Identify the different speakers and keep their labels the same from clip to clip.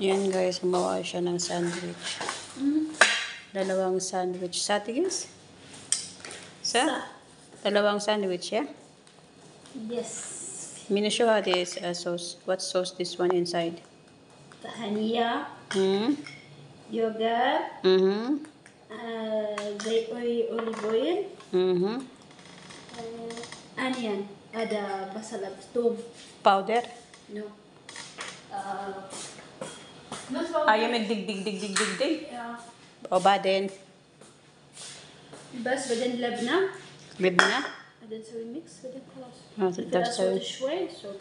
Speaker 1: Yan guys, gumawa siya ng sandwich. Dalawang sandwich. Sa tigis? Sa? Dalawang sandwich, yeah?
Speaker 2: Yes.
Speaker 1: Mina show how this sauce. What sauce this one inside?
Speaker 2: Tahaniya. Yogurt. Olive oil. Onion. Ada basal tub.
Speaker 1: Powder?
Speaker 2: No.
Speaker 1: Ayaw dig.
Speaker 2: Yeah.
Speaker 1: O ba din?
Speaker 2: بس بعدين لبنة.
Speaker 1: Libna?
Speaker 2: بعدين نسوي ميكس بعدين خلاص.
Speaker 1: That's
Speaker 2: صوت شوي صوت.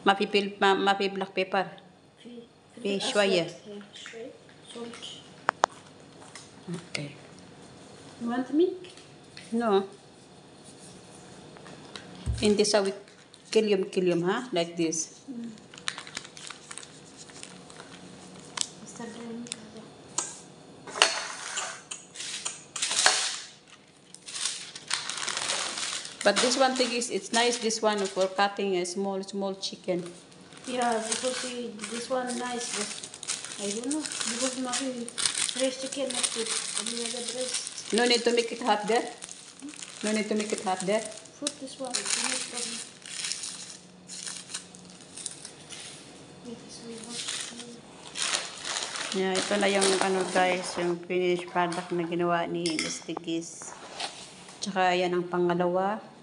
Speaker 1: ما في black pepper. في شوية.
Speaker 2: شوي صوت.
Speaker 1: Okay.
Speaker 2: You want milk?
Speaker 1: No. Hindi sa kilyum ha? Like this. But this one thing is, it's nice, this one for cutting a small chicken.
Speaker 2: Yeah, because this one nice, but I don't know, because my fresh chicken not good. Only the breast.
Speaker 1: No need to make it hot there? No need to make it hot there?
Speaker 2: Put this one, it's no problem.
Speaker 1: Yeah, ito na yung ano guys, yung finished product na ginawa ni Miss Tigis. Tsaka yan ang pangalawa.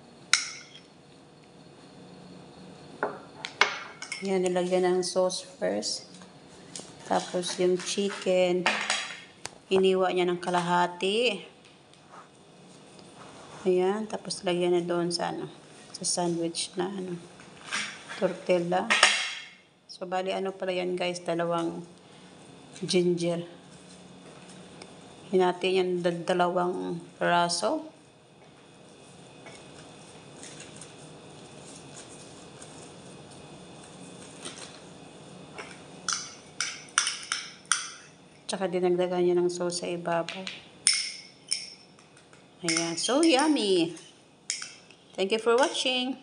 Speaker 1: Yan, nilagyan ng sauce first. Tapos yung chicken, iniwa niya ng kalahati. Ayan, tapos lagyan na doon sa ano, sa sandwich na ano, tortilla. So bali ano pala yan guys, dalawang ginger. Hinati yan dalawang peraso. Tsaka dinagdagan niya ng sauce sa ibabaw. Ayan. So yummy. Thank you for watching.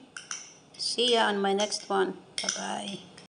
Speaker 1: See ya on my next one. Bye-bye.